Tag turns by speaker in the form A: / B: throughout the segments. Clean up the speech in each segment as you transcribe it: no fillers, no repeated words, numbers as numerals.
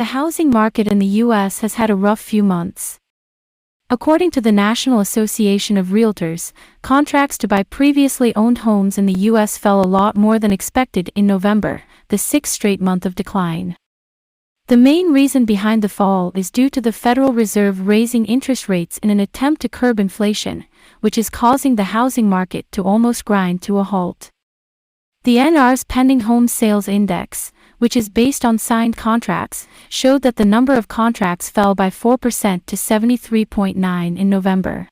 A: The housing market in the U.S. has had a rough few months. According to the National Association of Realtors, contracts to buy previously owned homes in the U.S. fell a lot more than expected in November, the sixth straight month of decline. The main reason behind the fall is due to the Federal Reserve raising interest rates in an attempt to curb inflation, which is causing the housing market to almost grind to a halt. The NR's Pending Home Sales Index, which is based on signed contracts, showed that the number of contracts fell by 4% to 73.9 in November.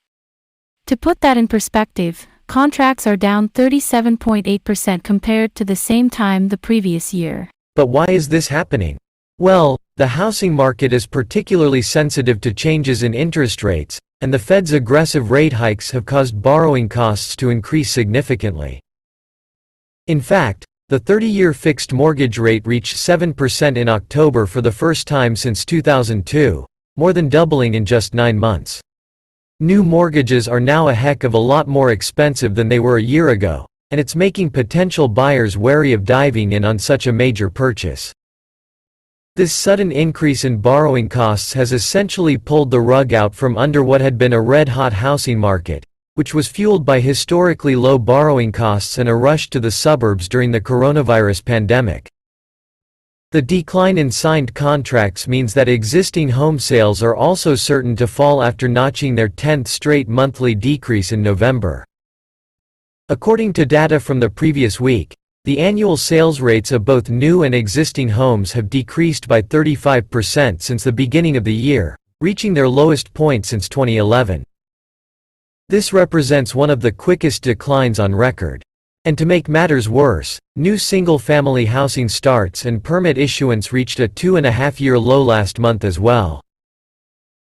A: To put that in perspective, contracts are down 37.8% compared to the same time the previous year.
B: But why is this happening? Well, the housing market is particularly sensitive to changes in interest rates, and the Fed's aggressive rate hikes have caused borrowing costs to increase significantly. In fact, the 30-year fixed mortgage rate reached 7% in October for the first time since 2002, more than doubling in just 9 months. New mortgages are now a heck of a lot more expensive than they were a year ago, and it's making potential buyers wary of diving in on such a major purchase. This sudden increase in borrowing costs has essentially pulled the rug out from under what had been a red-hot housing market, which was fueled by historically low borrowing costs and a rush to the suburbs during the coronavirus pandemic. The decline in signed contracts means that existing home sales are also certain to fall after notching their 10th straight monthly decrease in November. According to data from the previous week, the annual sales rates of both new and existing homes have decreased by 35% since the beginning of the year, reaching their lowest point since 2011. This represents one of the quickest declines on record. And to make matters worse, new single-family housing starts and permit issuance reached a 2.5-year low last month as well.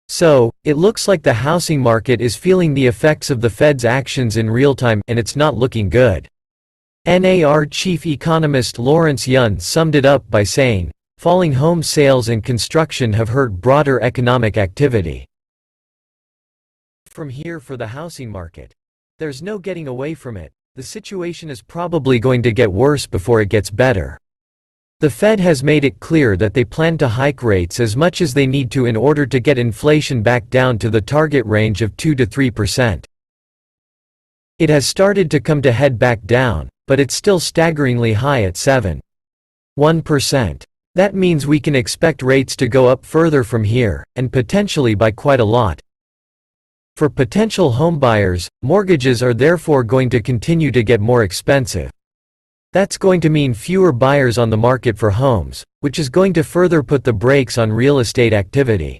B: So, it looks like the housing market is feeling the effects of the Fed's actions in real time, and it's not looking good. NAR chief economist Lawrence Yun summed it up by saying, "Falling home sales and construction have hurt broader economic activity." From here for the housing market. There's no getting away from it. The situation is probably going to get worse before it gets better. The Fed has made it clear that they plan to hike rates as much as they need to in order to get inflation back down to the target range of 2 to 3%. It has started to come to head back down, but it's still staggeringly high at 7.1%. That means we can expect rates to go up further from here, and potentially by quite a lot. For potential homebuyers, mortgages are therefore going to continue to get more expensive. That's going to mean fewer buyers on the market for homes, which is going to further put the brakes on real estate activity.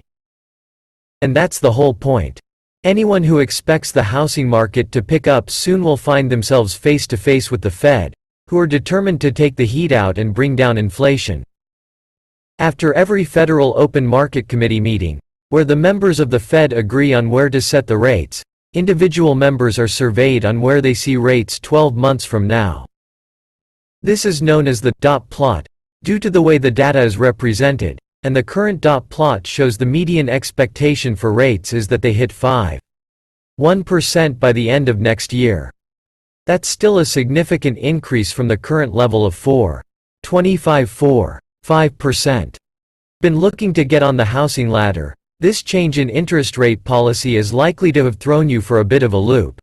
B: And that's the whole point. Anyone who expects the housing market to pick up soon will find themselves face to face with the Fed, who are determined to take the heat out and bring down inflation. After every Federal Open Market Committee meeting, where the members of the Fed agree on where to set the rates, individual members are surveyed on where they see rates 12 months from now. This is known as the dot plot, due to the way the data is represented, and the current dot plot shows the median expectation for rates is that they hit 5.1% by the end of next year. That's still a significant increase from the current level of 4.5%. Been looking to get on the housing ladder? This change in interest rate policy is likely to have thrown you for a bit of a loop.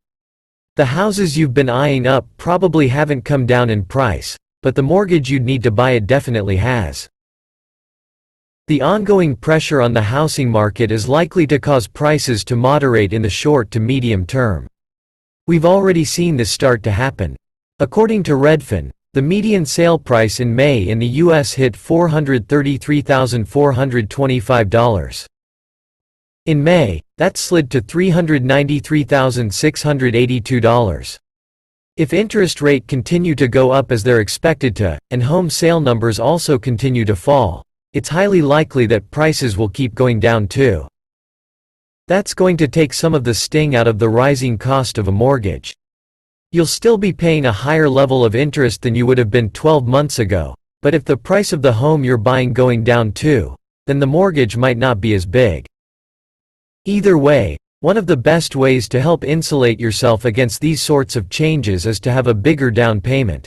B: The houses you've been eyeing up probably haven't come down in price, but the mortgage you'd need to buy it definitely has. The ongoing pressure on the housing market is likely to cause prices to moderate in the short to medium term. We've already seen this start to happen. According to Redfin, the median sale price in May in the U.S. hit $433,425. In May, that slid to $393,682. If interest rates continue to go up as they're expected to, and home sale numbers also continue to fall, it's highly likely that prices will keep going down too. That's going to take some of the sting out of the rising cost of a mortgage. You'll still be paying a higher level of interest than you would have been 12 months ago, but if the price of the home you're buying going down too, then the mortgage might not be as big. Either way, one of the best ways to help insulate yourself against these sorts of changes is to have a bigger down payment.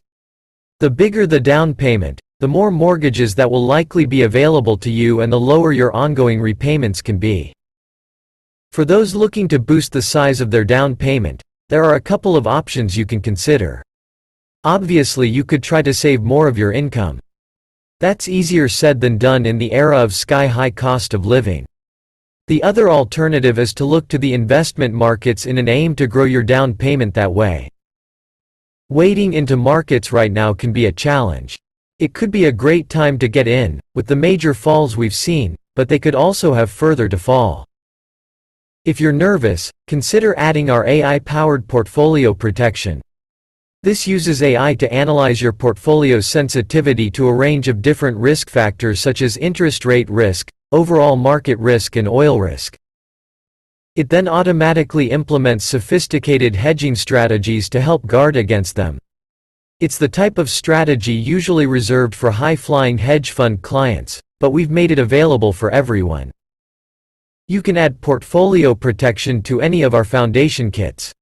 B: The bigger the down payment, the more mortgages that will likely be available to you and the lower your ongoing repayments can be. For those looking to boost the size of their down payment, there are a couple of options you can consider. Obviously, you could try to save more of your income. That's easier said than done in the era of sky-high cost of living. The other alternative is to look to the investment markets in an aim to grow your down payment that way. Wading into markets right now can be a challenge. It could be a great time to get in, with the major falls we've seen, but they could also have further to fall. If you're nervous, consider adding our AI-powered portfolio protection. This uses AI to analyze your portfolio's sensitivity to a range of different risk factors such as interest rate risk, overall market risk and oil risk. It then automatically implements sophisticated hedging strategies to help guard against them. It's the type of strategy usually reserved for high-flying hedge fund clients, but we've made it available for everyone. You can add portfolio protection to any of our foundation kits.